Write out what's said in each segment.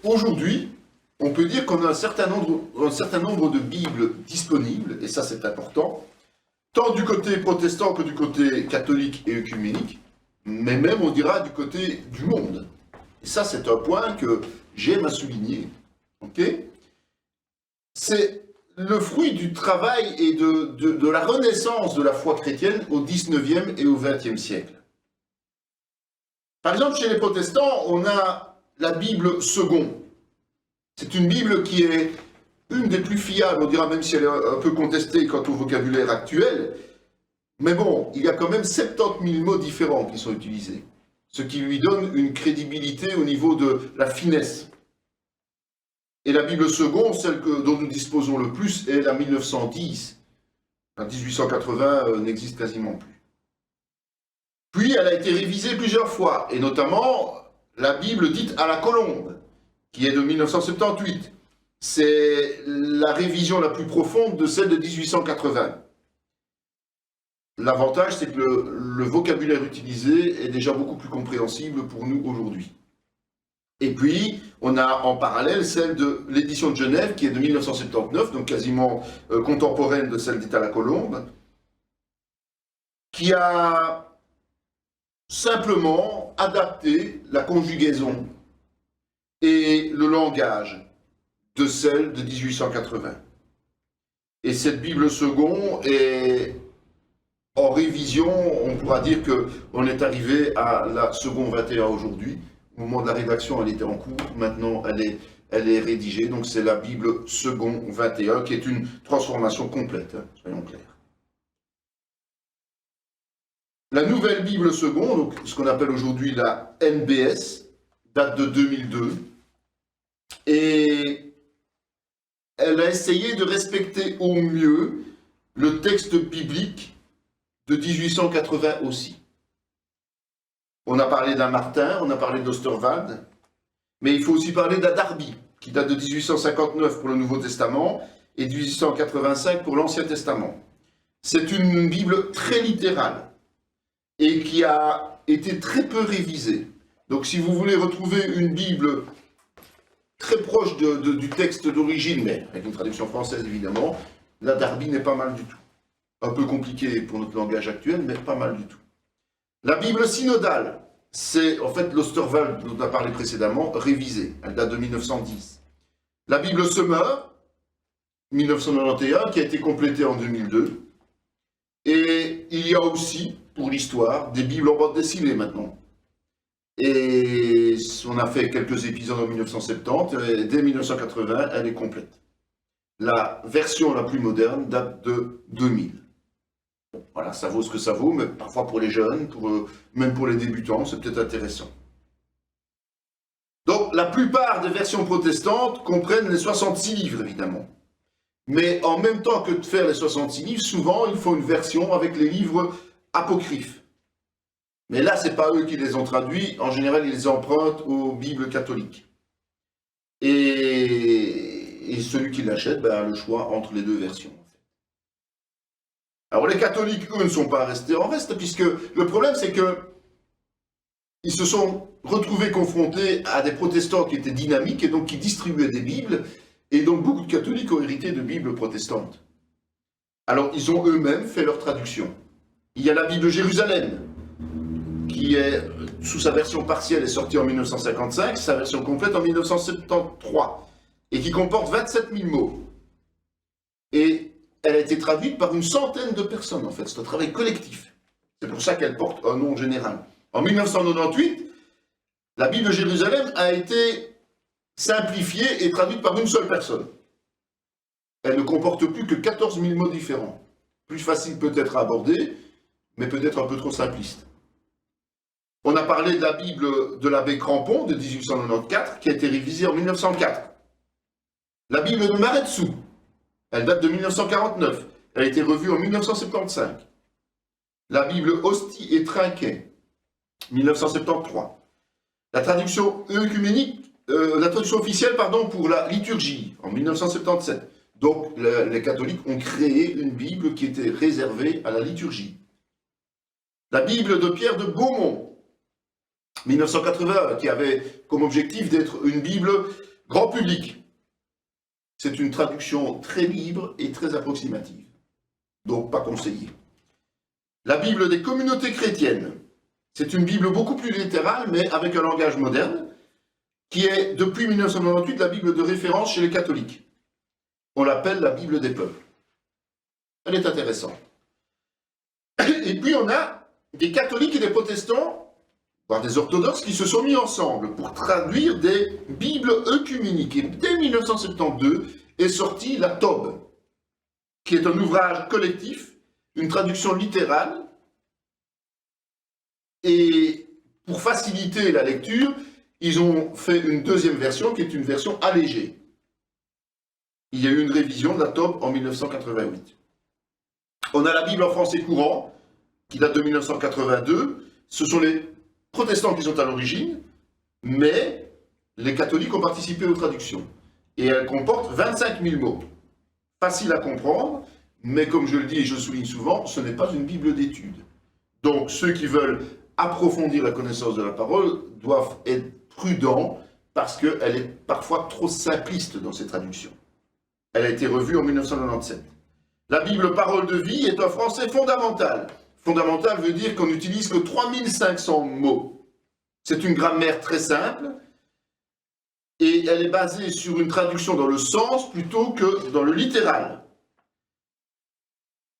aujourd'hui, on peut dire qu'on a un certain nombre de Bibles disponibles, et ça c'est important, tant du côté protestant que du côté catholique et œcuménique, mais même on dira du côté du monde. Et ça c'est un point que j'aime à souligner. Okay, c'est le fruit du travail et de la renaissance de la foi chrétienne au XIXe et au XXe siècle. Par exemple, chez les protestants, on a la Bible seconde. C'est une Bible qui est une des plus fiables, on dira, même si elle est un peu contestée quant au vocabulaire actuel. Mais bon, il y a quand même 70 000 mots différents qui sont utilisés, ce qui lui donne une crédibilité au niveau de la finesse. Et la Bible seconde, celle dont nous disposons le plus, est la 1910. La 1880 n'existe quasiment plus. Puis, elle a été révisée plusieurs fois, et notamment la Bible dite à la colombe, qui est de 1978. C'est la révision la plus profonde de celle de 1880. L'avantage, c'est que le vocabulaire utilisé est déjà beaucoup plus compréhensible pour nous aujourd'hui. Et puis, on a en parallèle celle de l'édition de Genève, qui est de 1979, donc quasiment contemporaine de celle dite à la colombe, qui a simplement adapté la conjugaison et le langage de celle de 1880. Et cette Bible seconde est en révision, on pourra dire qu'on est arrivé à la seconde 21 aujourd'hui. Au moment de la rédaction, elle était en cours, maintenant elle est rédigée, donc c'est la Bible seconde 21 qui est une transformation complète, hein, soyons clairs. La nouvelle Bible seconde, donc ce qu'on appelle aujourd'hui la NBS, date de 2002, et elle a essayé de respecter au mieux le texte biblique de 1880 aussi. On a parlé d'un Martin, on a parlé d'Osterwald, mais il faut aussi parler d'un Darby, qui date de 1859 pour le Nouveau Testament et 1885 pour l'Ancien Testament. C'est une Bible très littérale et qui a été très peu révisée. Donc si vous voulez retrouver une Bible très proche du texte d'origine, mais avec une traduction française évidemment, la Darby n'est pas mal du tout. Un peu compliqué pour notre langage actuel, mais pas mal du tout. La Bible synodale, c'est en fait l'Osterwald dont on a parlé précédemment, révisée. Elle date de 1910. La Bible Summer, 1991, qui a été complétée en 2002. Et il y a aussi, pour l'histoire, des Bibles en bande dessinée maintenant. Et on a fait quelques épisodes en 1970, et dès 1980, elle est complète. La version la plus moderne date de 2000. Bon, voilà, ça vaut ce que ça vaut, mais parfois pour les jeunes, même pour les débutants, c'est peut-être intéressant. Donc, la plupart des versions protestantes comprennent les 66 livres, évidemment. Mais en même temps que de faire les 66 livres, souvent, il faut une version avec les livres apocryphes. Mais là, ce n'est pas eux qui les ont traduits. En général, ils les empruntent aux Bibles catholiques. Et celui qui l'achète a le choix entre les deux versions. Alors les catholiques, eux, ne sont pas restés en reste, puisque le problème, c'est qu'ils se sont retrouvés confrontés à des protestants qui étaient dynamiques et donc qui distribuaient des Bibles, et donc beaucoup de catholiques ont hérité de Bibles protestantes. Alors ils ont eux-mêmes fait leur traduction. Il y a la Bible Jérusalem, qui est, sous sa version partielle, est sortie en 1955, sa version complète en 1973, et qui comporte 27 000 mots. Et elle a été traduite par une centaine de personnes, en fait. C'est un travail collectif. C'est pour ça qu'elle porte un nom général. En 1998, la Bible de Jérusalem a été simplifiée et traduite par une seule personne. Elle ne comporte plus que 14 000 mots différents. Plus facile peut-être à aborder, mais peut-être un peu trop simpliste. On a parlé de la Bible de l'abbé Crampon de 1894, qui a été révisée en 1904. La Bible de Maretsu, elle date de 1949. Elle a été revue en 1975. La Bible Hostie et Trinquet, 1973. La traduction œcuménique, la traduction officielle, pour la liturgie, en 1977. Donc, les catholiques ont créé une Bible qui était réservée à la liturgie. La Bible de Pierre de Beaumont, 1981, qui avait comme objectif d'être une Bible Grand public, c'est une traduction très libre et très approximative, donc pas conseillée. La Bible des communautés chrétiennes, c'est une Bible beaucoup plus littérale, mais avec un langage moderne, qui est, depuis 1998, la Bible de référence chez les catholiques. On l'appelle la Bible des peuples. Elle est intéressante. Et puis on a des catholiques et des protestants, voire des orthodoxes, qui se sont mis ensemble pour traduire des Bibles œcuméniques. Et dès 1972 est sortie la Tobe, qui est un ouvrage collectif, une traduction littérale. Et pour faciliter la lecture, ils ont fait une deuxième version qui est une version allégée. Il y a eu une révision de la Tobe en 1988. On a la Bible en français courant, qui date de 1982. Ce sont les protestants qui sont à l'origine, mais les catholiques ont participé aux traductions. Et elle comporte 25 000 mots. Facile à comprendre, mais comme je le dis et je le souligne souvent, ce n'est pas une Bible d'étude. Donc ceux qui veulent approfondir la connaissance de la parole doivent être prudents parce qu'elle est parfois trop simpliste dans ses traductions. Elle a été revue en 1997. La Bible Parole de vie est un français fondamental. Fondamental veut dire qu'on n'utilise que 3500 mots. C'est une grammaire très simple et elle est basée sur une traduction dans le sens plutôt que dans le littéral.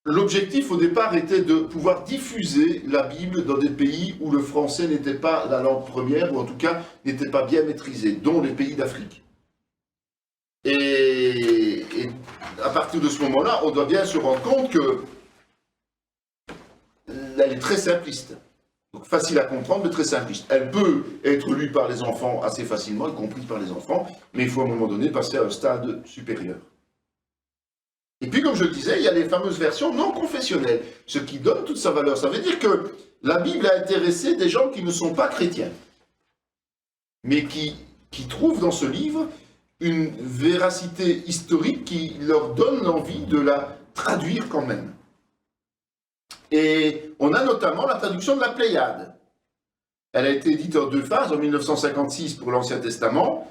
L'objectif au départ était de pouvoir diffuser la Bible dans des pays où le français n'était pas la langue première, ou en tout cas n'était pas bien maîtrisé, dont les pays d'Afrique. Et à partir de ce moment-là, on doit bien se rendre compte que elle est très simpliste. Donc facile à comprendre, mais très simpliste. Elle peut être lue par les enfants assez facilement, y compris par les enfants, mais il faut à un moment donné passer à un stade supérieur. Et puis, comme je le disais, il y a les fameuses versions non confessionnelles, ce qui donne toute sa valeur. Ça veut dire que la Bible a intéressé des gens qui ne sont pas chrétiens, mais qui trouvent dans ce livre une véracité historique qui leur donne l'envie de la traduire quand même. Et on a notamment la traduction de la Pléiade. Elle a été éditée en deux phases, en 1956 pour l'Ancien Testament.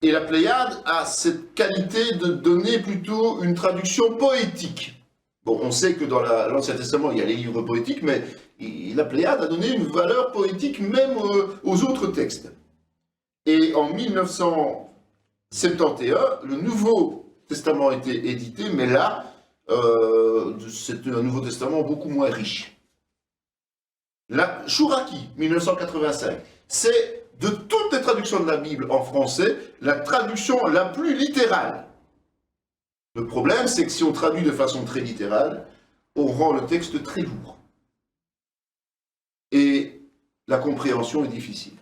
Et la Pléiade a cette qualité de donner plutôt une traduction poétique. Bon, on sait que dans l'Ancien Testament, il y a les livres poétiques, mais la Pléiade a donné une valeur poétique même aux autres textes. Et en 1971, le Nouveau Testament a été édité, mais là, c'est un Nouveau Testament beaucoup moins riche. La Chouraki, 1985, c'est de toutes les traductions de la Bible en français, la traduction la plus littérale. Le problème, c'est que si on traduit de façon très littérale, on rend le texte très lourd. Et la compréhension est difficile.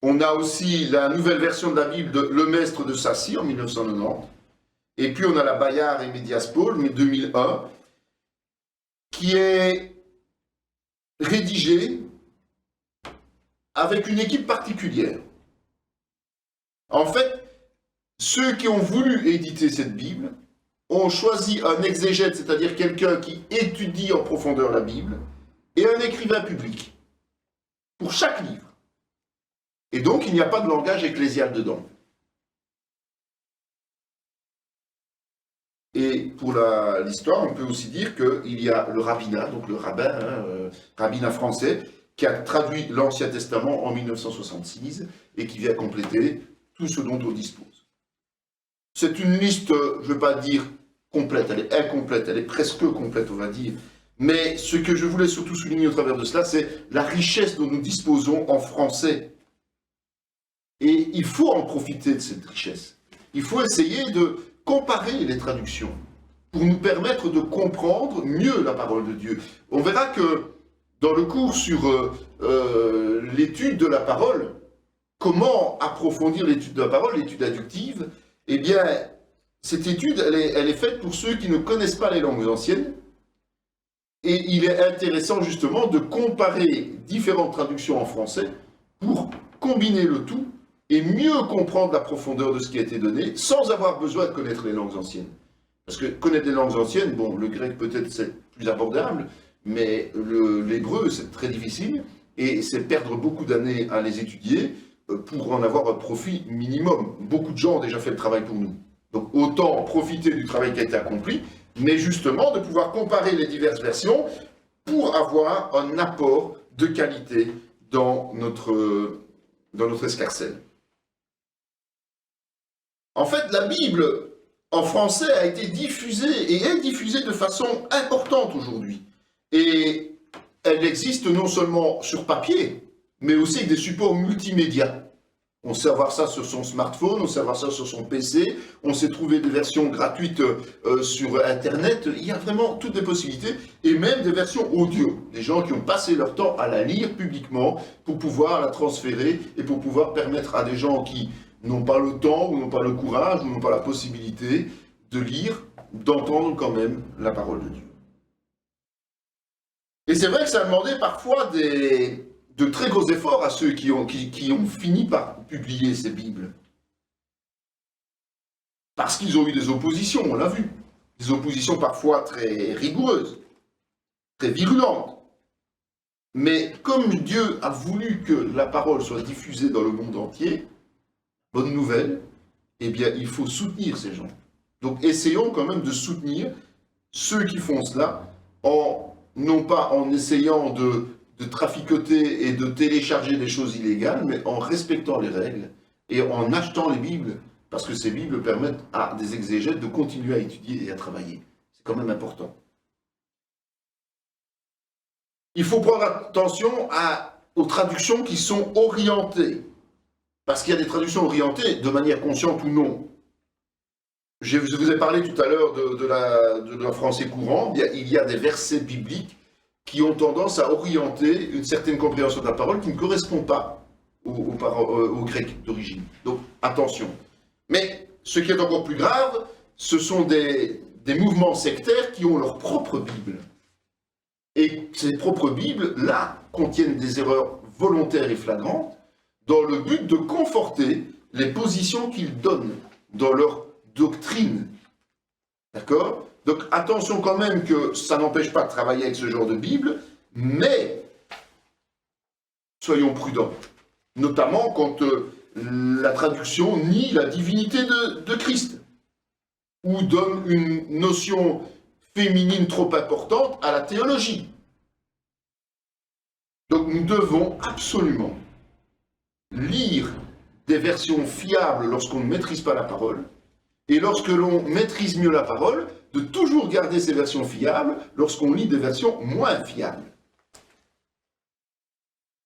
On a aussi la nouvelle version de la Bible de Le Maistre de Sacy en 1990. Et puis on a la Bayard et Médias Paul, mais 2001, qui est rédigée avec une équipe particulière. En fait, ceux qui ont voulu éditer cette Bible ont choisi un exégète, c'est-à-dire quelqu'un qui étudie en profondeur la Bible, et un écrivain public, pour chaque livre. Et donc, il n'y a pas de langage ecclésial dedans. Et pour l'histoire, on peut aussi dire qu'il y a le rabbinat, donc le rabbin, rabbinat français, qui a traduit l'Ancien Testament en 1966 et qui vient compléter tout ce dont on dispose. C'est une liste, je ne veux pas dire complète, elle est incomplète, elle est presque complète, on va dire. Mais ce que je voulais surtout souligner au travers de cela, c'est la richesse dont nous disposons en français. Et il faut en profiter de cette richesse. Il faut essayer de comparer les traductions pour nous permettre de comprendre mieux la parole de Dieu. On verra que dans le cours sur l'étude de la parole, comment approfondir l'étude de la parole, l'étude inductive, eh bien, cette étude, elle est faite pour ceux qui ne connaissent pas les langues anciennes, et il est intéressant justement de comparer différentes traductions en français pour combiner le tout et mieux comprendre la profondeur de ce qui a été donné, sans avoir besoin de connaître les langues anciennes. Parce que connaître les langues anciennes, bon, le grec peut-être c'est plus abordable, mais l'hébreu c'est très difficile, et c'est perdre beaucoup d'années à les étudier, pour en avoir un profit minimum. Beaucoup de gens ont déjà fait le travail pour nous. Donc autant profiter du travail qui a été accompli, mais justement de pouvoir comparer les diverses versions pour avoir un apport de qualité dans notre escarcelle. En fait, la Bible en français a été diffusée et est diffusée de façon importante aujourd'hui. Et elle existe non seulement sur papier, mais aussi avec des supports multimédia. On sait avoir ça sur son smartphone, on sait avoir ça sur son PC, on sait trouver des versions gratuites sur Internet. Il y a vraiment toutes les possibilités, et même des versions audio. Des gens qui ont passé leur temps à la lire publiquement pour pouvoir la transférer et pour pouvoir permettre à des gens qui n'ont pas le temps, ou n'ont pas le courage, ou n'ont pas la possibilité de lire, d'entendre quand même la parole de Dieu. Et c'est vrai que ça a demandé parfois de très gros efforts à ceux qui ont fini par publier ces Bibles. Parce qu'ils ont eu des oppositions, on l'a vu. Des oppositions parfois très rigoureuses, très virulentes. Mais comme Dieu a voulu que la parole soit diffusée dans le monde entier, bonne nouvelle, eh bien il faut soutenir ces gens. Donc essayons quand même de soutenir ceux qui font cela, non pas en essayant de traficoter et de télécharger des choses illégales, mais en respectant les règles et en achetant les Bibles, parce que ces Bibles permettent à des exégètes de continuer à étudier et à travailler. C'est quand même important. Il faut prendre attention aux traductions qui sont orientées, parce qu'il y a des traductions orientées de manière consciente ou non. Je vous ai parlé tout à l'heure de la français courant. Il y a des versets bibliques qui ont tendance à orienter une certaine compréhension de la parole qui ne correspond pas au grec d'origine. Donc attention. Mais ce qui est encore plus grave, ce sont des mouvements sectaires qui ont leur propre Bible. Et ces propres Bibles, là, contiennent des erreurs volontaires et flagrantes dans le but de conforter les positions qu'ils donnent dans leur doctrine. D'accord ? Donc attention quand même que ça n'empêche pas de travailler avec ce genre de Bible, mais soyons prudents. Notamment quand la traduction nie la divinité de Christ, ou donne une notion féminine trop importante à la théologie. Donc nous devons absolument lire des versions fiables lorsqu'on ne maîtrise pas la parole, et lorsque l'on maîtrise mieux la parole, de toujours garder ces versions fiables lorsqu'on lit des versions moins fiables.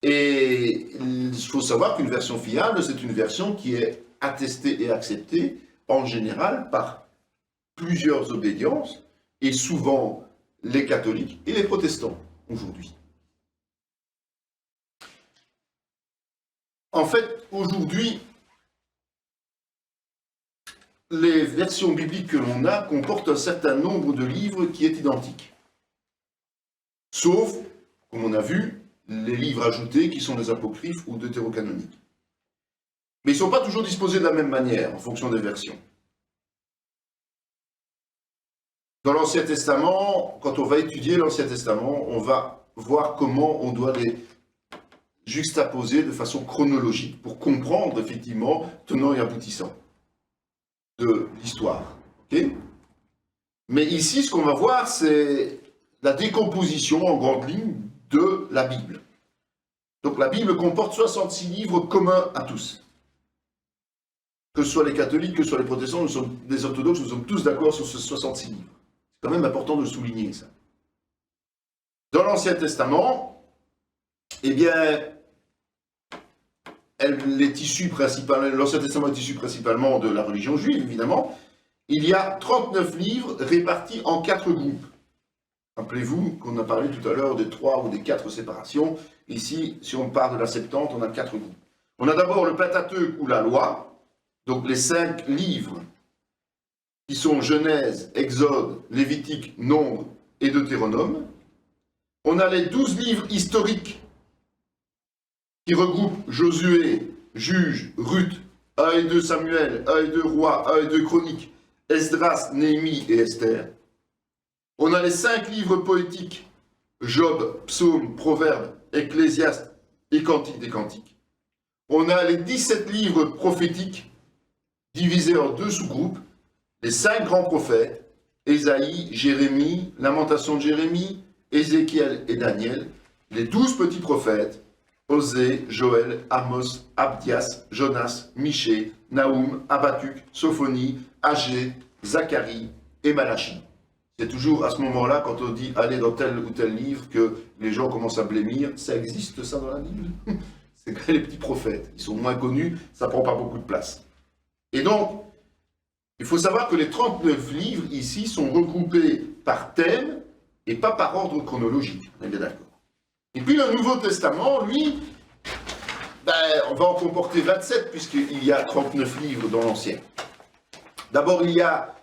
Et il faut savoir qu'une version fiable, c'est une version qui est attestée et acceptée en général par plusieurs obédiences, et souvent les catholiques et les protestants aujourd'hui. En fait, aujourd'hui, les versions bibliques que l'on a comportent un certain nombre de livres qui est identique. Sauf, comme on a vu, les livres ajoutés qui sont des apocryphes ou deutérocanoniques. Mais ils ne sont pas toujours disposés de la même manière en fonction des versions. Dans l'Ancien Testament, quand on va étudier l'Ancien Testament, on va voir comment on doit les juxtaposer de façon chronologique pour comprendre effectivement tenant et aboutissant de l'histoire. Okay ? Mais ici, ce qu'on va voir, c'est la décomposition en grande ligne de la Bible. Donc la Bible comporte 66 livres communs à tous. Que ce soit les catholiques, que ce soit les protestants, les orthodoxes, nous sommes tous d'accord sur ces 66 livres. C'est quand même important de souligner ça. Dans l'Ancien Testament, eh bien, l'Ancien Testament est issu principalement de la religion juive, évidemment. Il y a 39 livres répartis en 4 groupes. Rappelez-vous qu'on a parlé tout à l'heure des 3 ou des 4 séparations. Ici, si on part de la Septante, on a 4 groupes. On a d'abord le Pentateuque ou la Loi, donc les 5 livres qui sont Genèse, Exode, Lévitique, Nombre et Deutéronome. On a les 12 livres historiques qui regroupent Josué, Juge, Ruth, 1 et 2 Samuel, 1 et 2 Rois, 1 et 2 Chroniques, Esdras, Néhémie et Esther. On a les 5 livres poétiques, Job, Psaume, Proverbes, Ecclésiaste et Cantique des Cantiques. on a les 17 livres prophétiques divisés en 2 sous-groupes, les 5 grands prophètes, Ésaïe, Jérémie, Lamentation de Jérémie, Ézéchiel et Daniel, les 12 petits prophètes, Osée, Joël, Amos, Abdias, Jonas, Michée, Naoum, Habacuc, Sophonie, Agé, Zacharie et Malachie. C'est toujours à ce moment-là, quand on dit aller dans tel ou tel livre, que les gens commencent à blêmir. Ça existe ça dans la Bible? C'est que les petits prophètes, ils sont moins connus, ça ne prend pas beaucoup de place. Et donc, il faut savoir que les 39 livres ici sont regroupés par thème et pas par ordre chronologique. On est bien d'accord. Et puis le Nouveau Testament, lui, on va en comporter 27 puisqu'il y a 39 livres dans l'Ancien. D'abord, il y a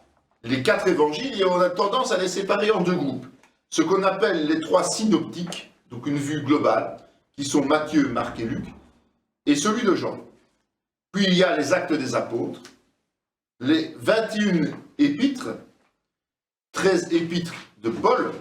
les 4 évangiles et on a tendance à les séparer en 2 groupes. Ce qu'on appelle les 3 synoptiques, donc une vue globale, qui sont Matthieu, Marc et Luc, et celui de Jean. Puis il y a les actes des apôtres, les 21 épîtres, 13 épîtres de Paul,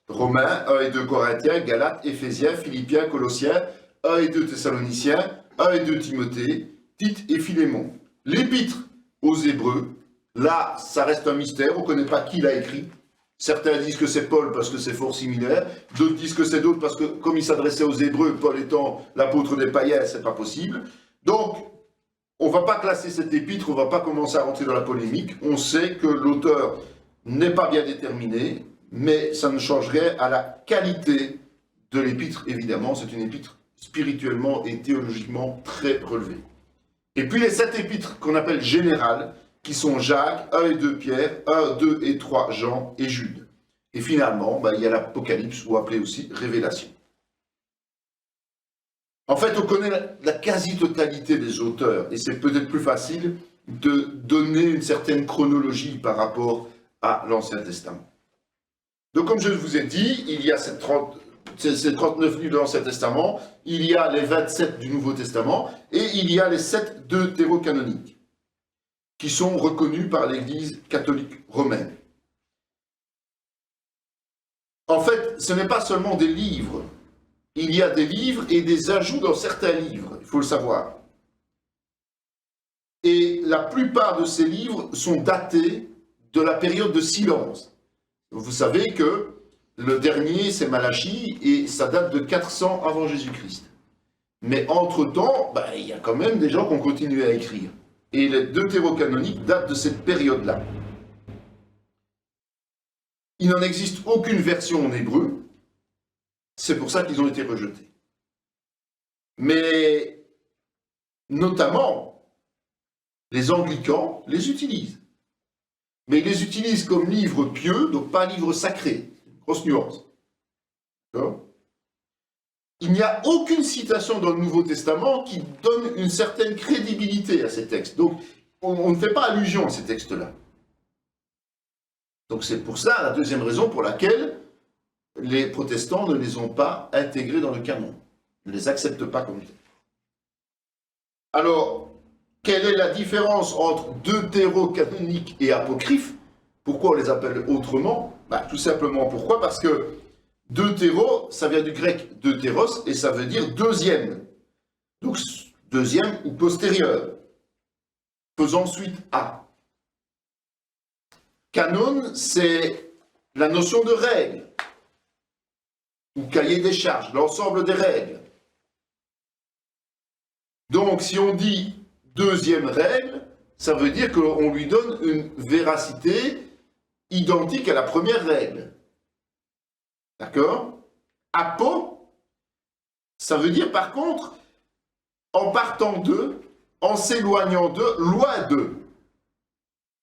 Romains, 1 et 2 Corinthiens, Galates, Éphésiens, Philippiens, Colossiens, 1 et 2 Thessaloniciens, 1 et 2 Timothée, Tite et Philémon. L'épître aux Hébreux, là, ça reste un mystère, on ne connaît pas qui l'a écrit. Certains disent que c'est Paul parce que c'est fort similaire, d'autres disent que c'est d'autres parce que, comme il s'adressait aux Hébreux, Paul étant l'apôtre des païens, c'est pas possible. Donc, on ne va pas classer cette épître, on ne va pas commencer à rentrer dans la polémique. On sait que l'auteur n'est pas bien déterminé, mais ça ne changerait à la qualité de l'épître, évidemment. C'est une épître spirituellement et théologiquement très relevée. Et puis les 7 épîtres qu'on appelle générales, qui sont Jacques, 1 et 2 Pierre, 1, 2 et 3 Jean et Jude. Et finalement, il y a l'Apocalypse, ou appelé aussi Révélation. En fait, on connaît la quasi-totalité des auteurs, et c'est peut-être plus facile de donner une certaine chronologie par rapport à l'Ancien Testament. Donc, comme je vous ai dit, il y a ces 39 livres de l'Ancien Testament, il y a les 27 du Nouveau Testament, et il y a les 7 deutérocanoniques, qui sont reconnus par l'Église catholique romaine. En fait, ce n'est pas seulement des livres. Il y a des livres et des ajouts dans certains livres, il faut le savoir. Et la plupart de ces livres sont datés de la période de silence. Vous savez que le dernier, c'est Malachie, et ça date de 400 avant Jésus-Christ. Mais entre-temps, il y a quand même des gens qui ont continué à écrire. Et les deutérocanoniques datent de cette période-là. Il n'en existe aucune version en hébreu, c'est pour ça qu'ils ont été rejetés. Mais, notamment, les anglicans les utilisent. Mais ils les utilisent comme livre pieux, donc pas livre sacré. Grosse nuance. D'accord ? Il n'y a aucune citation dans le Nouveau Testament qui donne une certaine crédibilité à ces textes. Donc, on ne fait pas allusion à ces textes-là. Donc, c'est pour ça la deuxième raison pour laquelle les protestants ne les ont pas intégrés dans le canon. Ils ne les acceptent pas comme tels. Alors, quelle est la différence entre deutérocanonique et apocryphe? Pourquoi on les appelle autrement? Tout simplement pourquoi? Parce que deutéro, ça vient du grec deutéros, et ça veut dire deuxième. Donc, deuxième ou postérieur. Faisant suite à. Canon, c'est la notion de règle, ou cahier des charges, l'ensemble des règles. Donc, si on dit deuxième règle, ça veut dire qu'on lui donne une véracité identique à la première règle. D'accord? Apo, ça veut dire par contre, en partant d'eux, en s'éloignant d'eux, loin d'eux.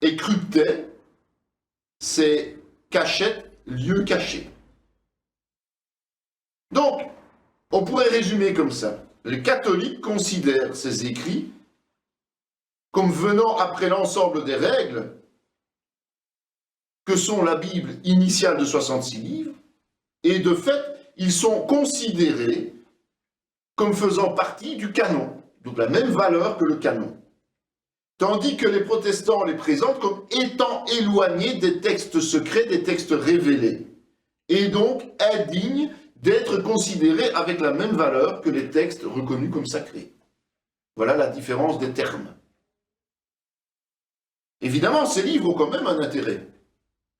Et crypté, c'est cachette, lieu caché. Donc, on pourrait résumer comme ça. Les catholiques considèrent ces écrits comme venant après l'ensemble des règles que sont la Bible initiale de 66 livres, et de fait, ils sont considérés comme faisant partie du canon, donc la même valeur que le canon. Tandis que les protestants les présentent comme étant éloignés des textes secrets, des textes révélés, et donc indignes d'être considérés avec la même valeur que les textes reconnus comme sacrés. Voilà la différence des termes. Évidemment, ces livres ont quand même un intérêt.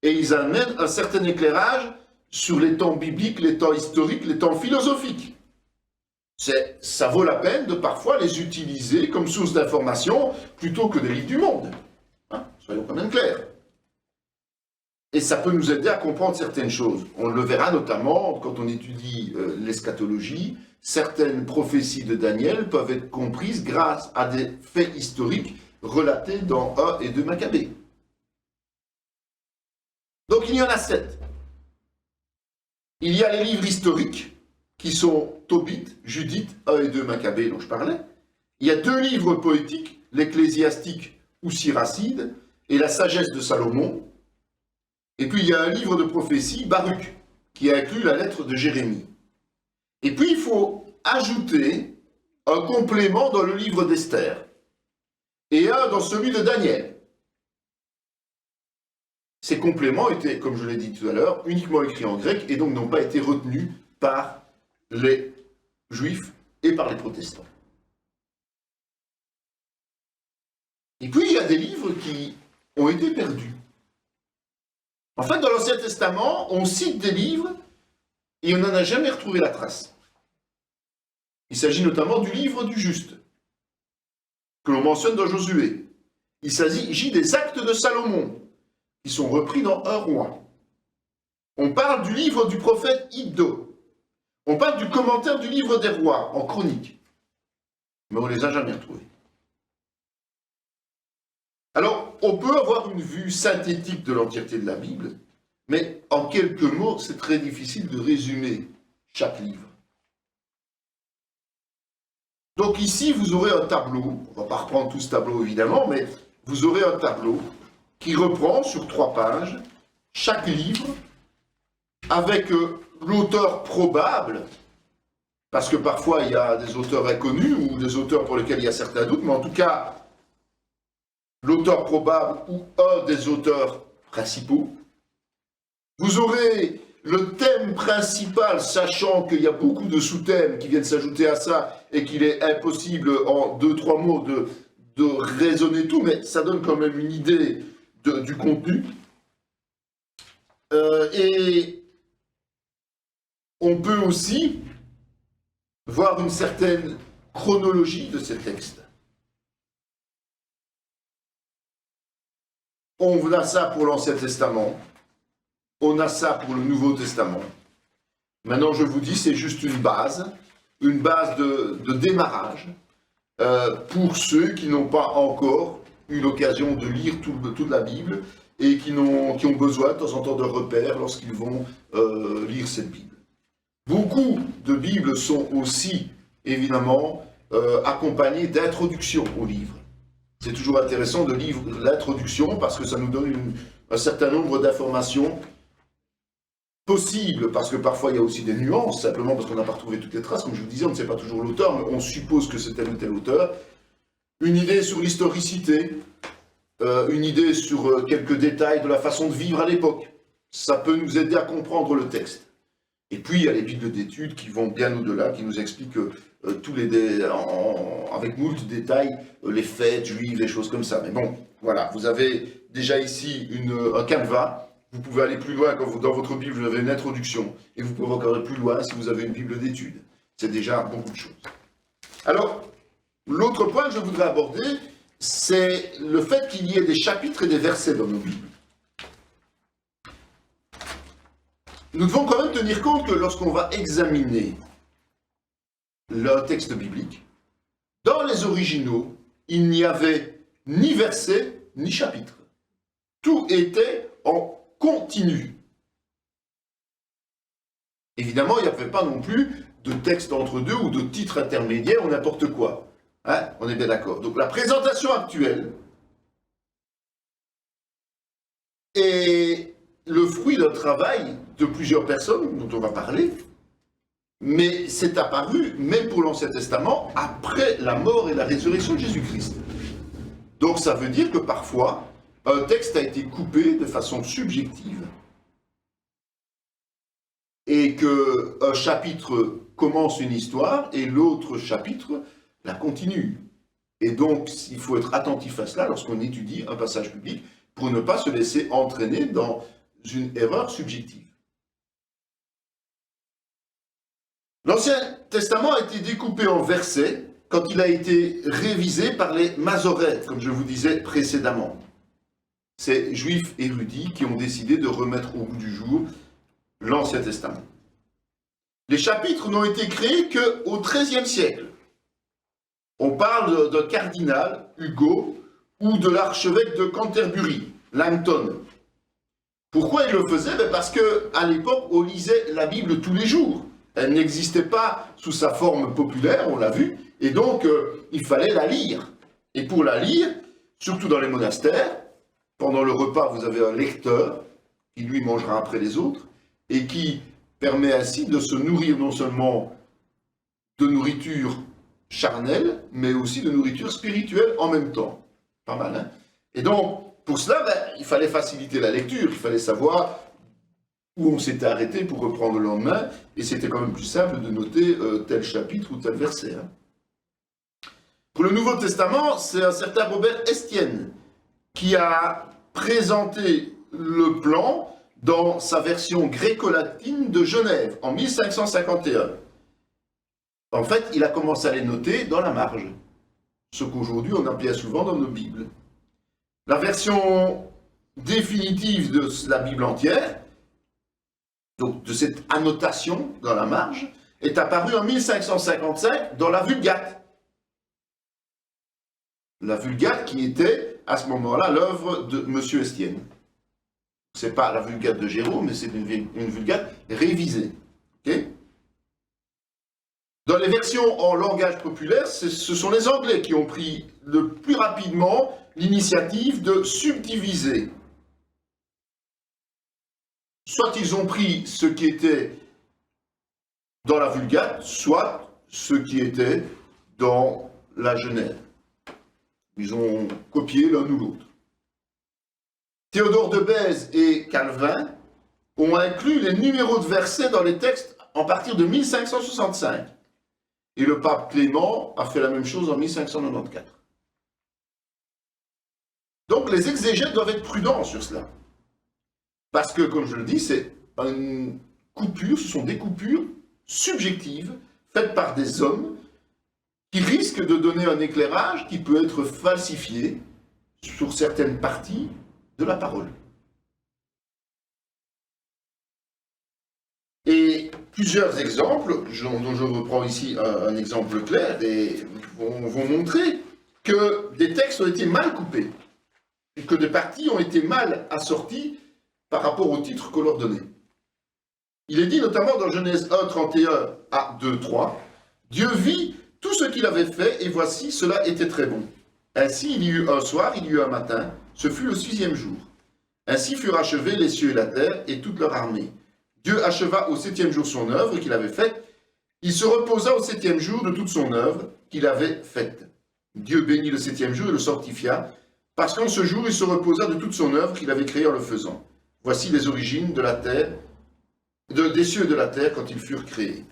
Et ils amènent un certain éclairage sur les temps bibliques, les temps historiques, les temps philosophiques. Ça vaut la peine de parfois les utiliser comme source d'information plutôt que des livres du monde. Hein, soyons quand même clairs. Et ça peut nous aider à comprendre certaines choses. On le verra notamment quand on étudie l'eschatologie. Certaines prophéties de Daniel peuvent être comprises grâce à des faits historiques relatés dans 1 et 2 Maccabées. Donc il y en a 7. Il y a les livres historiques, qui sont Tobit, Judith, 1 et 2 Maccabées dont je parlais. Il y a 2 livres poétiques, l'Ecclésiastique ou Siracide, et la Sagesse de Salomon. Et puis il y a un livre de prophétie, Baruch, qui inclut la lettre de Jérémie. Et puis il faut ajouter un complément dans le livre d'Esther, et un dans celui de Daniel. Ces compléments étaient, comme je l'ai dit tout à l'heure, uniquement écrits en grec, et donc n'ont pas été retenus par les juifs et par les protestants. Et puis il y a des livres qui ont été perdus. En fait, dans l'Ancien Testament, on cite des livres et on n'en a jamais retrouvé la trace. Il s'agit notamment du livre du juste, que l'on mentionne dans Josué. Il s'agit des actes de Salomon, qui sont repris dans Un roi. On parle du livre du prophète Iddo. On parle du commentaire du livre des rois, en chronique. Mais on ne les a jamais retrouvés. Alors, on peut avoir une vue synthétique de l'entièreté de la Bible, mais en quelques mots, c'est très difficile de résumer chaque livre. Donc ici, vous aurez un tableau, on ne va pas reprendre tout ce tableau évidemment, mais vous aurez un tableau qui reprend sur 3 pages chaque livre avec l'auteur probable, parce que parfois il y a des auteurs inconnus ou des auteurs pour lesquels il y a certains doutes, mais en tout cas, l'auteur probable ou un des auteurs principaux. Vous aurez le thème principal, sachant qu'il y a beaucoup de sous-thèmes qui viennent s'ajouter à ça et qu'il est impossible en 2-3 mots de raisonner tout, mais ça donne quand même une idée du contenu. Et on peut aussi voir une certaine chronologie de ces textes. On a ça pour l'Ancien Testament, on a ça pour le Nouveau Testament. Maintenant, je vous dis, c'est juste une base de démarrage pour ceux qui n'ont pas encore eu l'occasion de lire toute la Bible et qui ont besoin de temps en temps de repères lorsqu'ils vont lire cette Bible. Beaucoup de Bibles sont aussi, évidemment, accompagnées d'introductions au livre. C'est toujours intéressant de lire l'introduction parce que ça nous donne un certain nombre d'informations possibles, parce que parfois il y a aussi des nuances, simplement parce qu'on n'a pas retrouvé toutes les traces. Comme je vous disais, on ne sait pas toujours l'auteur, mais on suppose que c'est tel ou tel auteur. Une idée sur l'historicité, une idée sur quelques détails de la façon de vivre à l'époque. Ça peut nous aider à comprendre le texte. Et puis il y a les Bibles d'études qui vont bien au-delà, qui nous expliquent avec moult détails, les fêtes juives, les choses comme ça. Mais bon, voilà, vous avez déjà ici un canevas. Vous pouvez aller plus loin quand dans votre Bible, vous avez une introduction. Et vous pouvez encore aller plus loin si vous avez une Bible d'études. C'est déjà beaucoup de choses. Alors, l'autre point que je voudrais aborder, c'est le fait qu'il y ait des chapitres et des versets dans nos Bibles. Nous devons quand même tenir compte que lorsqu'on va examiner le texte biblique, dans les originaux, il n'y avait ni verset ni chapitre. Tout était en continu. Évidemment, il n'y avait pas non plus de texte entre deux ou de titre intermédiaire ou n'importe quoi. Hein, on est bien d'accord. Donc la présentation actuelle est le fruit d'un travail de plusieurs personnes dont on va parler, mais c'est apparu, même pour l'Ancien Testament, après la mort et la résurrection de Jésus-Christ. Donc ça veut dire que parfois, un texte a été coupé de façon subjective et qu'un chapitre commence une histoire et l'autre chapitre la continue. Et donc, il faut être attentif à cela lorsqu'on étudie un passage biblique pour ne pas se laisser entraîner dans une erreur subjective. L'Ancien Testament a été découpé en versets quand il a été révisé par les Masorètes, comme je vous disais précédemment. Ces juifs érudits qui ont décidé de remettre au goût du jour l'Ancien Testament. Les chapitres n'ont été créés qu'au XIIIe siècle. On parle d'un cardinal, Hugo, ou de l'archevêque de Canterbury, Langton. Pourquoi il le faisait? Parce qu'à l'époque, on lisait la Bible tous les jours. Elle n'existait pas sous sa forme populaire, on l'a vu, et donc il fallait la lire. Et pour la lire, surtout dans les monastères, pendant le repas, vous avez un lecteur qui lui mangera après les autres, et qui permet ainsi de se nourrir non seulement de nourriture charnelle, mais aussi de nourriture spirituelle en même temps. Pas mal, hein? Et donc, pour cela, il fallait faciliter la lecture, il fallait savoir où on s'était arrêté pour reprendre le lendemain, et c'était quand même plus simple de noter tel chapitre ou tel verset. Hein. Pour le Nouveau Testament, c'est un certain Robert Estienne qui a présenté le plan dans sa version gréco-latine de Genève, en 1551. En fait, il a commencé à les noter dans la marge, ce qu'aujourd'hui on a bien souvent dans nos Bibles. La version définitive de la Bible entière, donc de cette annotation dans la marge, est apparue en 1555 dans la Vulgate. La Vulgate qui était, à ce moment-là, l'œuvre de M. Estienne. Ce n'est pas la Vulgate de Jérôme, mais c'est une Vulgate révisée. Okay? Dans les versions en langage populaire, ce sont les Anglais qui ont pris le plus rapidement l'initiative de subdiviser. Soit ils ont pris ce qui était dans la Vulgate, soit ce qui était dans la Genève. Ils ont copié l'un ou l'autre. Théodore de Bèze et Calvin ont inclus les numéros de versets dans les textes en partir de 1565. Et le pape Clément a fait la même chose en 1594. Donc les exégètes doivent être prudents sur cela. Parce que, comme je le dis, c'est une coupure, ce sont des coupures subjectives faites par des hommes qui risquent de donner un éclairage qui peut être falsifié sur certaines parties de la parole. Et plusieurs exemples, dont je reprends ici un exemple clair, et vont montrer que des textes ont été mal coupés, et que des parties ont été mal assorties par rapport au titre qu'on leur donnait. Il est dit notamment dans Genèse 1, 31 à 2, 3, « Dieu vit tout ce qu'il avait fait, et voici, cela était très bon. Ainsi, il y eut un soir, il y eut un matin, ce fut le 6e jour. Ainsi furent achevés les cieux et la terre, et toute leur armée. Dieu acheva au 7e jour son œuvre qu'il avait faite. Il se reposa au 7e jour de toute son œuvre qu'il avait faite. Dieu bénit le 7e jour et le sanctifia, parce qu'en ce jour, il se reposa de toute son œuvre qu'il avait créée en le faisant. Voici les origines de la terre, des cieux et de la terre quand ils furent créés. »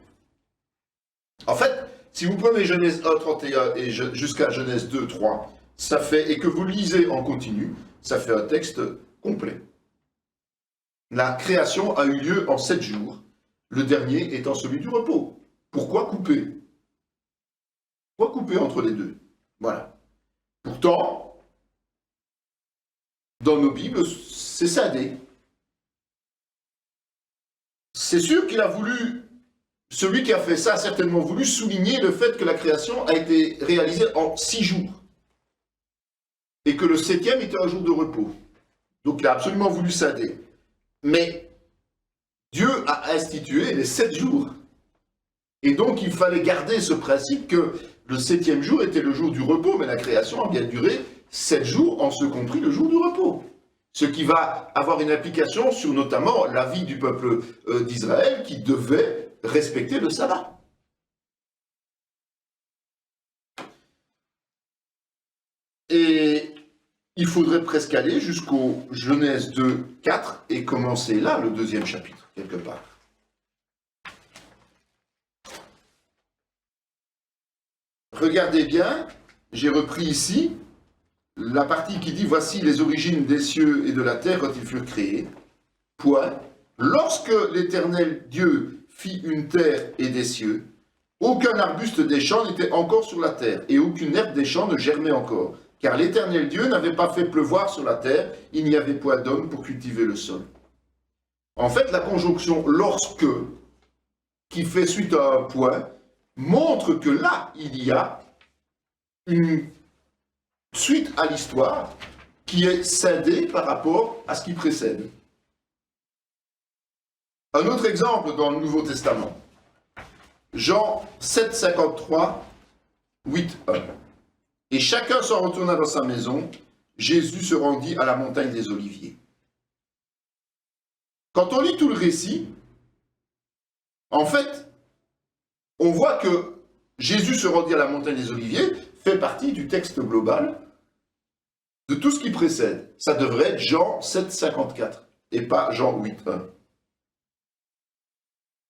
En fait, si vous prenez Genèse 1, 31 et jusqu'à Genèse 2, 3, ça fait, et que vous lisez en continu, ça fait un texte complet. La création a eu lieu en 7 jours, le dernier étant celui du repos. Pourquoi couper? Pourquoi couper entre les deux? Voilà. Pourtant, dans nos Bibles, c'est scindé. C'est sûr qu'il a voulu, celui qui a fait ça a certainement voulu souligner le fait que la création a été réalisée en 6 jours. Et que le 7e était un jour de repos. Donc il a absolument voulu scinder. Mais Dieu a institué les 7 jours. Et donc il fallait garder ce principe que le 7e jour était le jour du repos, mais la création a bien duré 7 jours, en ce compris le jour du repos. Ce qui va avoir une implication sur notamment la vie du peuple d'Israël qui devait respecter le sabbat. Et il faudrait presque aller jusqu'au Genèse 2, 4 et commencer là le 2e chapitre, quelque part. Regardez bien, j'ai repris ici la partie qui dit « Voici les origines des cieux et de la terre quand ils furent créés. Point. Lorsque l'Éternel Dieu fit une terre et des cieux, aucun arbuste des champs n'était encore sur la terre, et aucune herbe des champs ne germait encore. Car l'Éternel Dieu n'avait pas fait pleuvoir sur la terre, il n'y avait point d'homme pour cultiver le sol. » En fait, la conjonction « lorsque » qui fait suite à un point montre que là, il y a une suite à l'histoire qui est scindée par rapport à ce qui précède. Un autre exemple dans le Nouveau Testament. Jean 7, 53, 8, 1. Et chacun s'en retourna dans sa maison, Jésus se rendit à la montagne des Oliviers. Quand on lit tout le récit, en fait, on voit que Jésus se rendit à la montagne des Oliviers fait partie du texte global de tout ce qui précède. Ça devrait être Jean 7, 54 et pas Jean 8, 1.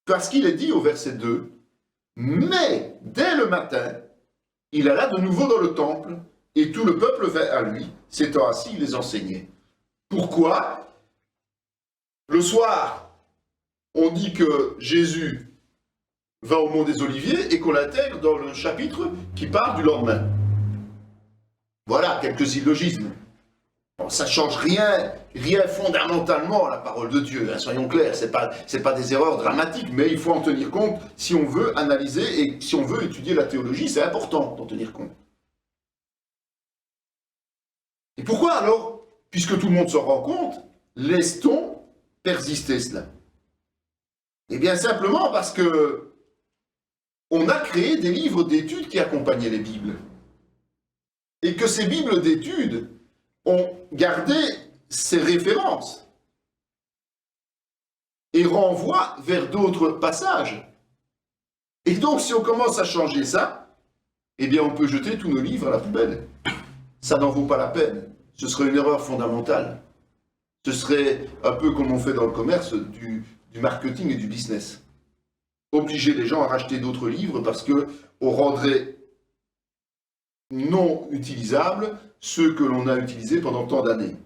Parce qu'il est dit au verset 2, « Mais dès le matin, il alla de nouveau dans le temple, et tout le peuple vint à lui, s'étant assis, il les enseignait. » Pourquoi? Le soir, on dit que Jésus va au mont des Oliviers et qu'on l'intègre dans le chapitre qui parle du lendemain. Voilà quelques syllogismes. Bon, ça ne change rien fondamentalement à la parole de Dieu, hein, soyons clairs, ce n'est pas des erreurs dramatiques, mais il faut en tenir compte si on veut analyser et si on veut étudier la théologie, c'est important d'en tenir compte. Et pourquoi alors, puisque tout le monde s'en rend compte, laisse-t-on persister cela? Eh bien simplement parce que on a créé des livres d'études qui accompagnaient les Bibles. Et que ces Bibles d'études ont gardé ces références et renvoient vers d'autres passages. Et donc, si on commence à changer ça, eh bien, on peut jeter tous nos livres à la poubelle. Ça n'en vaut pas la peine. Ce serait une erreur fondamentale. Ce serait un peu comme on fait dans le commerce du marketing et du business. Obliger les gens à racheter d'autres livres parce qu'on rendrait non utilisables ceux que l'on a utilisés pendant tant d'années.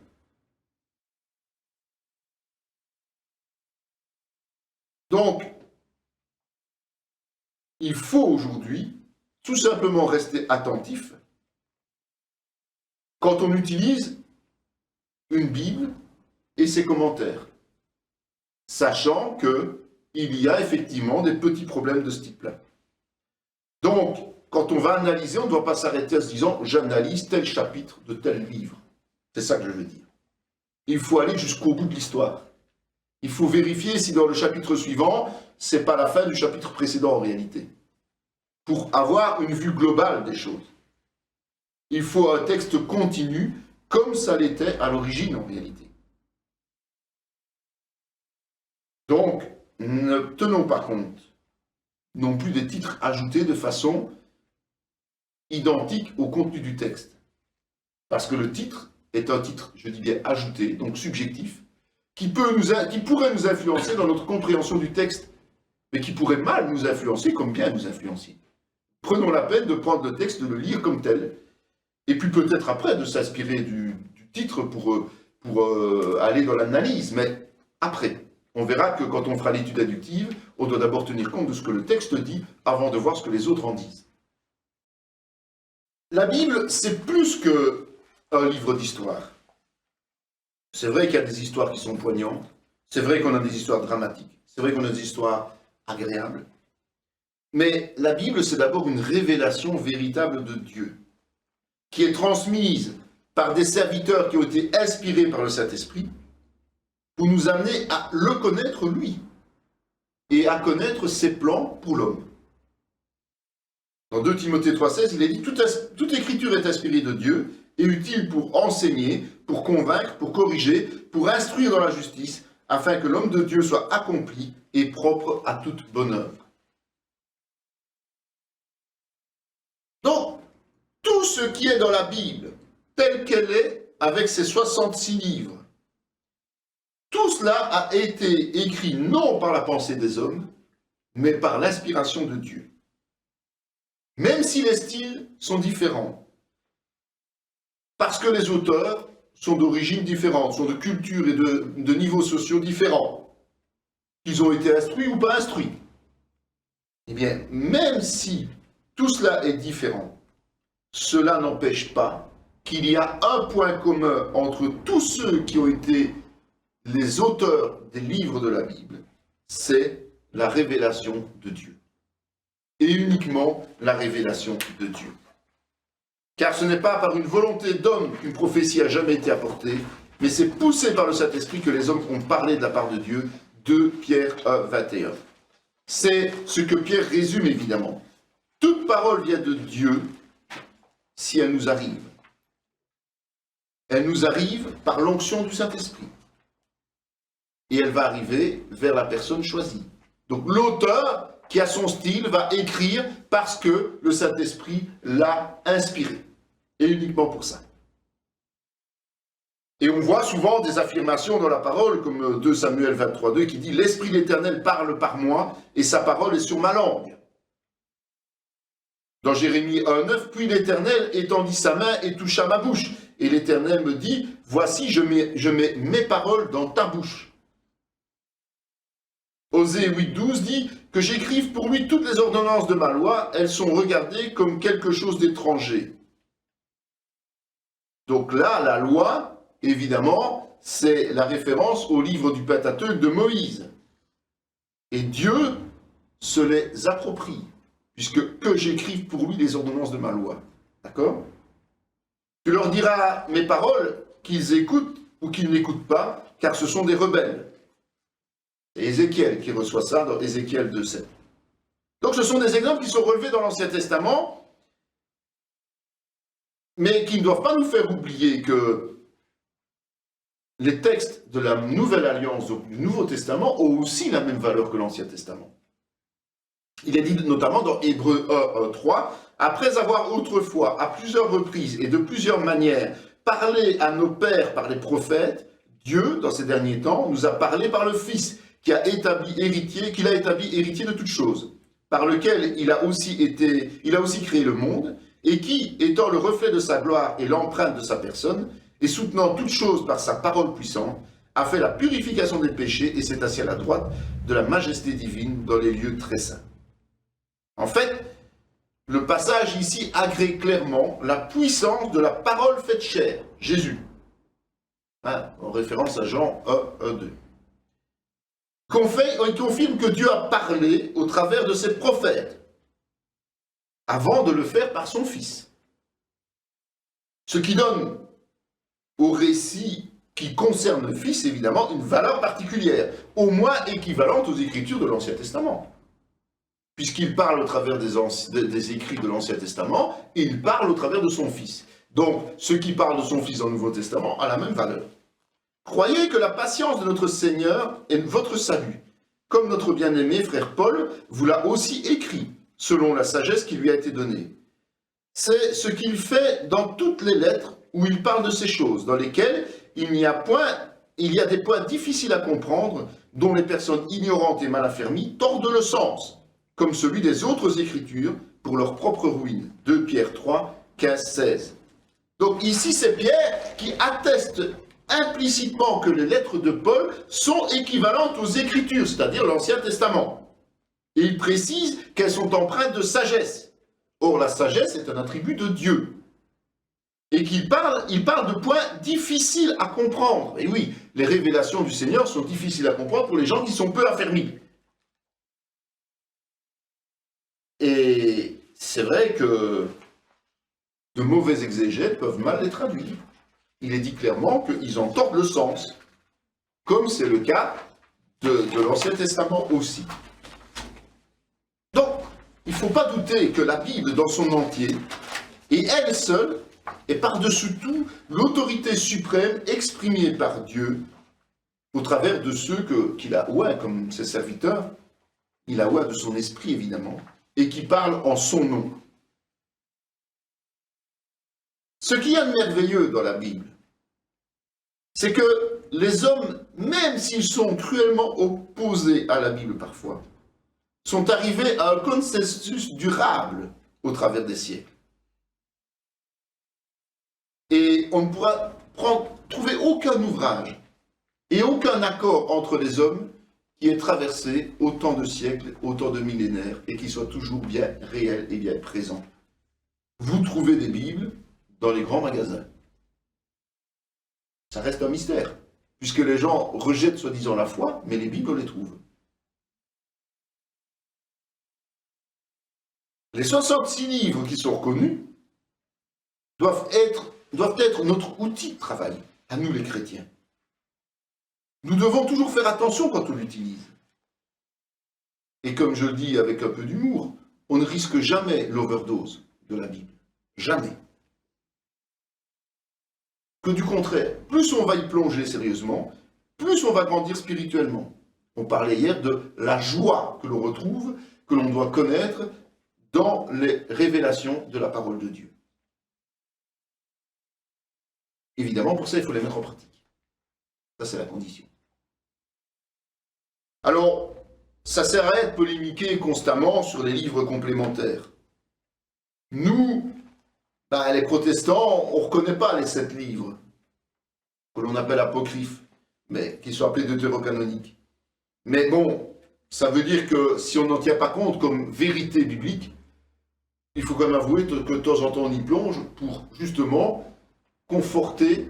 Donc, il faut aujourd'hui tout simplement rester attentif quand on utilise une Bible et ses commentaires, sachant qu'il y a effectivement des petits problèmes de ce type-là. Donc, quand on va analyser, on ne doit pas s'arrêter en se disant « j'analyse tel chapitre de tel livre ». C'est ça que je veux dire. Il faut aller jusqu'au bout de l'histoire. Il faut vérifier si dans le chapitre suivant, ce n'est pas la fin du chapitre précédent en réalité. Pour avoir une vue globale des choses. Il faut un texte continu comme ça l'était à l'origine en réalité. Donc, ne tenons pas compte non plus des titres ajoutés de façon identique au contenu du texte. Parce que le titre est un titre, je dis bien ajouté, donc subjectif, qui pourrait nous influencer dans notre compréhension du texte, mais qui pourrait mal nous influencer comme bien nous influencer. Prenons la peine de prendre le texte, de le lire comme tel, et puis peut-être après de s'inspirer du titre pour aller dans l'analyse, mais après. On verra que quand on fera l'étude inductive, on doit d'abord tenir compte de ce que le texte dit avant de voir ce que les autres en disent. La Bible, c'est plus qu'un livre d'histoire. C'est vrai qu'il y a des histoires qui sont poignantes, c'est vrai qu'on a des histoires dramatiques, c'est vrai qu'on a des histoires agréables, mais la Bible, c'est d'abord une révélation véritable de Dieu, qui est transmise par des serviteurs qui ont été inspirés par le Saint-Esprit, pour nous amener à le connaître lui, et à connaître ses plans pour l'homme. Dans 2 Timothée 3,16, il est dit « Toute écriture est inspirée de Dieu et utile pour enseigner, pour convaincre, pour corriger, pour instruire dans la justice, afin que l'homme de Dieu soit accompli et propre à toute bonne œuvre. » Donc, tout ce qui est dans la Bible, telle qu'elle est, avec ses 66 livres, tout cela a été écrit non par la pensée des hommes, mais par l'inspiration de Dieu. Même si les styles sont différents, Parce que les auteurs sont d'origines différentes, sont de cultures et de niveaux sociaux différents, qu'ils ont été instruits ou pas instruits. Eh bien, même si tout cela est différent, cela n'empêche pas qu'il y a un point commun entre tous ceux qui ont été les auteurs des livres de la Bible, c'est la révélation de Dieu. Et uniquement la révélation de Dieu. Car ce n'est pas par une volonté d'homme qu'une prophétie a jamais été apportée, mais c'est poussé par le Saint-Esprit que les hommes ont parlé de la part de Dieu, 2 Pierre 1, 21. C'est ce que Pierre résume évidemment. Toute parole vient de Dieu si elle nous arrive. Elle nous arrive par l'onction du Saint-Esprit. Et elle va arriver vers la personne choisie. Donc l'auteur qui a son style va écrire parce que le Saint-Esprit l'a inspiré. Et uniquement pour ça. Et on voit souvent des affirmations dans la parole, comme 2 Samuel 23, 2, qui dit « L'Esprit de l'Éternel parle par moi, et sa parole est sur ma langue. » Dans Jérémie 1, 9, « Puis l'Éternel étendit sa main et toucha ma bouche. Et l'Éternel me dit, voici, je mets mes paroles dans ta bouche. » Osée 8, 12 dit que j'écrive pour lui toutes les ordonnances de ma loi, elles sont regardées comme quelque chose d'étranger. Donc là, la loi, évidemment, c'est la référence au livre du Pentateuque de Moïse. Et Dieu se les approprie, puisque que j'écrive pour lui les ordonnances de ma loi. D'accord ? Tu leur diras mes paroles, qu'ils écoutent ou qu'ils n'écoutent pas, car ce sont des rebelles. C'est Ézéchiel qui reçoit ça dans Ézéchiel 2,7. Donc ce sont des exemples qui sont relevés dans l'Ancien Testament, mais qui ne doivent pas nous faire oublier que les textes de la Nouvelle Alliance, donc du Nouveau Testament, ont aussi la même valeur que l'Ancien Testament. Il est dit notamment dans Hébreux 1, 3, « Après avoir autrefois, à plusieurs reprises et de plusieurs manières, parlé à nos pères par les prophètes, Dieu, dans ces derniers temps, nous a parlé par le Fils, qu'il a établi héritier de toutes choses, par lequel il a aussi créé le monde, et qui, étant le reflet de sa gloire et l'empreinte de sa personne, et soutenant toutes choses par sa parole puissante, a fait la purification des péchés et s'est assis à la droite de la majesté divine dans les lieux très saints. » En fait, le passage ici agrée clairement la puissance de la parole faite chair, Jésus, en référence à Jean 1, 2. Il confirme que Dieu a parlé au travers de ses prophètes, avant de le faire par son Fils. Ce qui donne au récit qui concerne le Fils, évidemment, une valeur particulière, au moins équivalente aux Écritures de l'Ancien Testament. Puisqu'il parle au travers des écrits de l'Ancien Testament, il parle au travers de son Fils. Donc, ce qui parle de son Fils dans le Nouveau Testament a la même valeur. Croyez que la patience de notre Seigneur est votre salut. Comme notre bien-aimé frère Paul vous l'a aussi écrit, selon la sagesse qui lui a été donnée. C'est ce qu'il fait dans toutes les lettres où il parle de ces choses, dans lesquelles il y a des points difficiles à comprendre, dont les personnes ignorantes et mal affermies tordent le sens, comme celui des autres Écritures, pour leur propre ruine. 2 Pierre 3, 15, 16. Donc ici, c'est Pierre qui atteste implicitement que les lettres de Paul sont équivalentes aux Écritures, c'est-à-dire l'Ancien Testament. Et il précise qu'elles sont empreintes de sagesse. Or, la sagesse est un attribut de Dieu. Et il parle de points difficiles à comprendre. Et oui, les révélations du Seigneur sont difficiles à comprendre pour les gens qui sont peu affermis. Et c'est vrai que de mauvais exégètes peuvent mal les traduire. Il est dit clairement qu'ils en tordent le sens, comme c'est le cas de l'Ancien Testament aussi. Donc, il ne faut pas douter que la Bible dans son entier, et elle seule, est par-dessus tout l'autorité suprême exprimée par Dieu au travers de ceux qu'il a oint comme ses serviteurs. Il a oint de son esprit, évidemment, et qui parlent en son nom. Ce qu'il y a de merveilleux dans la Bible, c'est que les hommes, même s'ils sont cruellement opposés à la Bible parfois, sont arrivés à un consensus durable au travers des siècles. Et Et on ne pourra trouver aucun ouvrage et aucun accord entre les hommes qui ait traversé autant de siècles, autant de millénaires, et qui soit toujours bien réel et bien présent. Vous trouvez des Bibles dans les grands magasins. Ça reste un mystère, puisque les gens rejettent soi-disant la foi, mais les Bibles, on les trouve. Les 66 livres qui sont reconnus doivent être notre outil de travail, à nous les chrétiens. Nous devons toujours faire attention quand on l'utilise. Et comme je le dis avec un peu d'humour, on ne risque jamais l'overdose de la Bible. Jamais. Que du contraire, plus on va y plonger sérieusement, plus on va grandir spirituellement. On parlait hier de la joie que l'on retrouve, que l'on doit connaître dans les révélations de la parole de Dieu. Évidemment, pour ça, il faut les mettre en pratique. Ça, c'est la condition. Alors, ça sert à rien de polémiquer constamment sur les livres complémentaires. Nous, les protestants, on ne reconnaît pas les 7 livres que l'on appelle apocryphes, mais qui sont appelés deutérocanoniques. Mais bon, ça veut dire que si on n'en tient pas compte comme vérité biblique, il faut quand même avouer que de temps en temps on y plonge pour justement conforter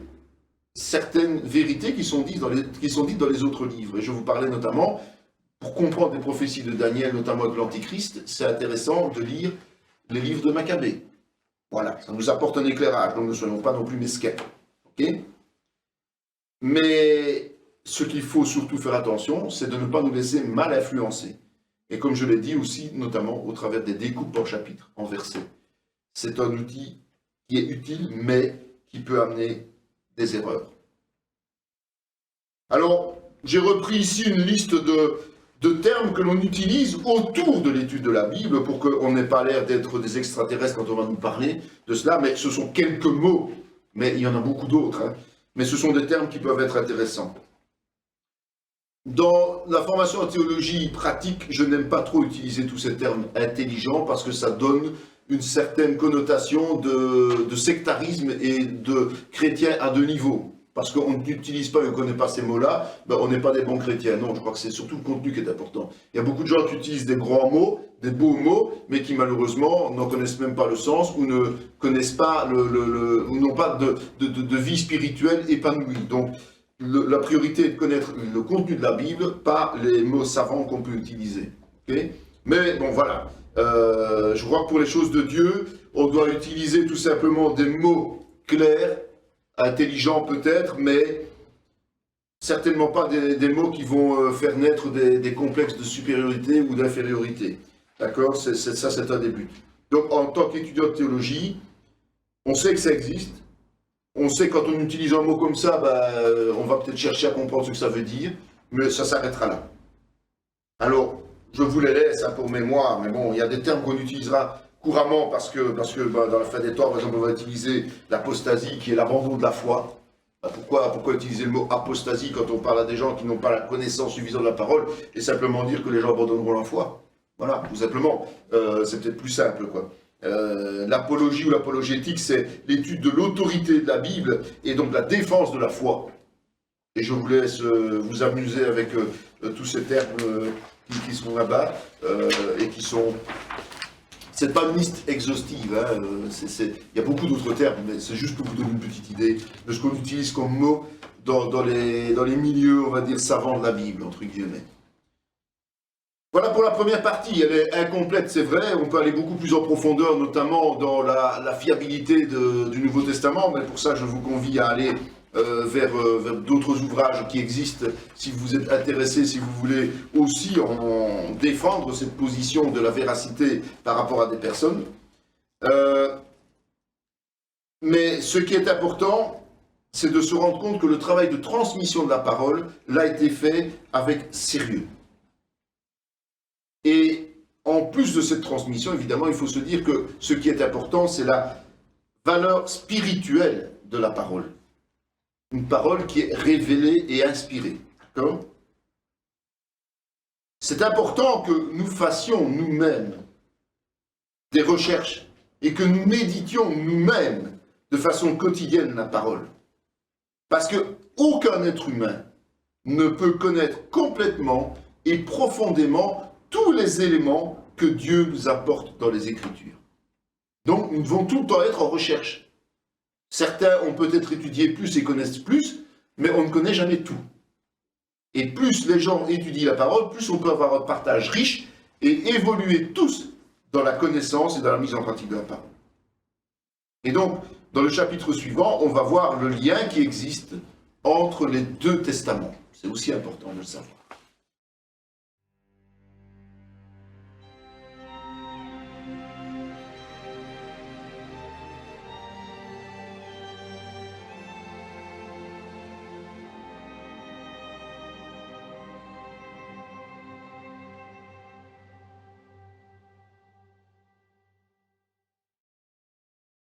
certaines vérités qui sont dites dans les autres livres. Et je vous parlais notamment, pour comprendre les prophéties de Daniel, notamment avec l'Antichrist, c'est intéressant de lire les livres de Maccabée. Voilà, ça nous apporte un éclairage, donc ne soyons pas non plus mesquins. Okay ? Mais ce qu'il faut surtout faire attention, c'est de ne pas nous laisser mal influencer. Et comme je l'ai dit aussi, notamment au travers des découpes en chapitres, en versets. C'est un outil qui est utile, mais qui peut amener des erreurs. Alors, j'ai repris ici une liste de termes que l'on utilise autour de l'étude de la Bible pour qu'on n'ait pas l'air d'être des extraterrestres quand on va nous parler de cela, mais ce sont quelques mots, mais il y en a beaucoup d'autres, hein. Mais ce sont des termes qui peuvent être intéressants. Dans la formation en théologie pratique, je n'aime pas trop utiliser tous ces termes intelligents parce que ça donne une certaine connotation de sectarisme et de chrétien à 2 niveaux. Parce qu'on n'utilise pas et on ne connaît pas ces mots-là, on n'est pas des bons chrétiens. Non, je crois que c'est surtout le contenu qui est important. Il y a beaucoup de gens qui utilisent des grands mots, des beaux mots, mais qui malheureusement n'en connaissent même pas le sens ou ne connaissent pas ou n'ont pas de vie spirituelle épanouie. Donc, la priorité est de connaître le contenu de la Bible, pas les mots savants qu'on peut utiliser. Okay ? Mais bon, voilà. Je crois que pour les choses de Dieu, on doit utiliser tout simplement des mots clairs, intelligents peut-être, mais certainement pas des mots qui vont faire naître des complexes de supériorité ou d'infériorité. D'accord ? Ça, c'est un des buts. Donc, en tant qu'étudiant de théologie, on sait que ça existe. On sait quand on utilise un mot comme ça, on va peut-être chercher à comprendre ce que ça veut dire, mais ça s'arrêtera là. Alors, je vous les laisse pour mémoire, mais bon, il y a des termes qu'on utilisera couramment parce que dans la fin des temps, par exemple, on va utiliser l'apostasie qui est l'abandon de la foi. Pourquoi utiliser le mot apostasie quand on parle à des gens qui n'ont pas la connaissance suffisante de la parole et simplement dire que les gens abandonneront la foi? Voilà, tout simplement. C'est peut-être plus simple, quoi. L'apologie ou l'apologétique, c'est l'étude de l'autorité de la Bible et donc la défense de la foi. Et je vous laisse vous amuser avec tous ces termes qui sont là-bas et qui sont... C'est pas une liste exhaustive, hein, il y a beaucoup d'autres termes, mais c'est juste pour vous donner une petite idée de ce qu'on utilise comme mot dans les milieux, on va dire, savants de la Bible, entre guillemets. Voilà pour la première partie, elle est incomplète, c'est vrai, on peut aller beaucoup plus en profondeur, notamment dans la fiabilité du Nouveau Testament, mais pour ça je vous convie à aller vers d'autres ouvrages qui existent, si vous êtes intéressé, si vous voulez aussi en défendre cette position de la véracité par rapport à des personnes. Mais ce qui est important, c'est de se rendre compte que le travail de transmission de la parole l'a été fait avec sérieux. Et en plus de cette transmission, évidemment, il faut se dire que ce qui est important, c'est la valeur spirituelle de la parole. Une parole qui est révélée et inspirée. D'accord ? C'est important que nous fassions nous-mêmes des recherches et que nous méditions nous-mêmes de façon quotidienne la parole. Parce que aucun être humain ne peut connaître complètement et profondément tous les éléments que Dieu nous apporte dans les Écritures. Donc nous devons tout le temps être en recherche. Certains ont peut-être étudié plus et connaissent plus, mais on ne connaît jamais tout. Et plus les gens étudient la parole, plus on peut avoir un partage riche et évoluer tous dans la connaissance et dans la mise en pratique de la parole. Et donc, dans le chapitre suivant, on va voir le lien qui existe entre les deux testaments. C'est aussi important de le savoir.